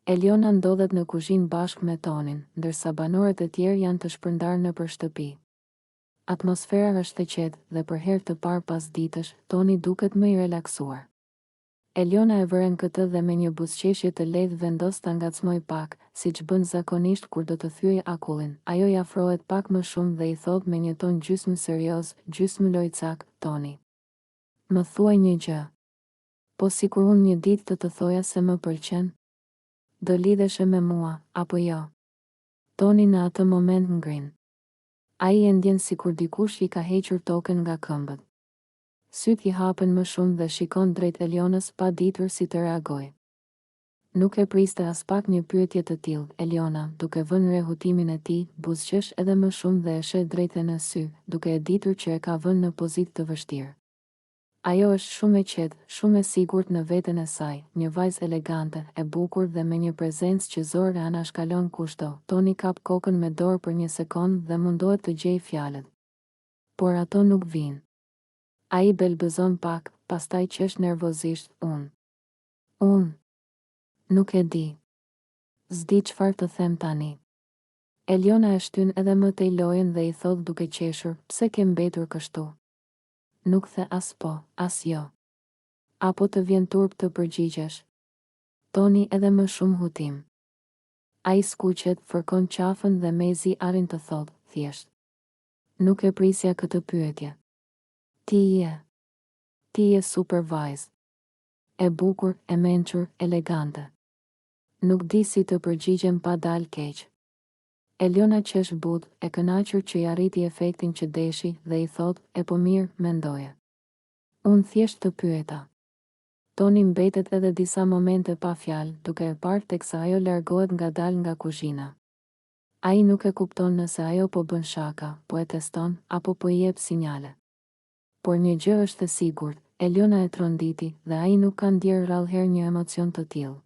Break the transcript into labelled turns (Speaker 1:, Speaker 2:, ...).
Speaker 1: Eliona ndodhet në kuzhinë bashkë me Tonin, ndërsa banorët e tjerë janë të shpërndarë nëpër shtëpi. Atmosfera është e qetë dhe për herë të parë pas ditësh, Toni duket më i relaksuar. Eliona e vëren këtë dhe me një buzëqeshje të lehtë vendos ta ngacmoj pak, siç bën zakonisht kur do të thyej akullin. Ajo i afrohet pak më shumë dhe i thot me një ton gjysmë serioz, gjysmë lojcak, Toni. Më thuaj një gjë. Po sikur unë një ditë të thoja se më pëlqen? Do lidhesh me mua, apo jo? Toni në atë moment ngrin. Ai e ndjen sikur dikush i ka hequr tokën nga këmbët. Syt i hapen më shumë dhe shikon drejt Elionës pa ditur si të reagojë. Nuk e priste as pak një pyetje të tillë. Eliona, duke vënë re hutimin e tij, buzëqesh edhe më shumë dhe e sheh drejtë në sy, duke e ditur që e ka vënë në pozitë të vështirë. Ajo është shumë e qetë, shumë e sigurt në veten e saj, një vajzë elegante, e bukur dhe me një prezencë që zor e anashkalon kushdo. Toni kap kokën me dorë për një sekond dhe mundohet të gjejë fjalët. Por ato nuk vinë. Ai belbëzon pak, pastaj qesh nervozisht, unë. Nuk e di. S'di çfarë të them tani. Eliona e shtyn edhe më tej lojën dhe i thot duke qeshur, pse ke mbetur kështu? Nuk the as po, as jo. Apo të vjen turp të përgjigjesh? Toni edhe më shumë hutim. Ai skuqet, fërkon qafën dhe mezi arrin të thot, thjesht. Nuk e prisja këtë pyetje. Ti je super vajzë. E bukur, e mençur, elegante. Nuk di si të përgjigjem pa dal keq. Eliona qesh but, e kënaqur që i arriti efektin që deshi dhe i thot, e po mirë, mendoje. Unë thjesht të pyeta. Toni mbetet edhe disa momente pa fjalë, duke e parë teksa ajo largohet ngadalë nga kuzhina. Ai nuk e kupton nëse ajo po bën shaka, po e teston, apo po i jep sinjale. Por një gjë është e sigurt, Eliona e tronditi dhe ai nuk ka ndjerë rallëherë një emocion të tillë.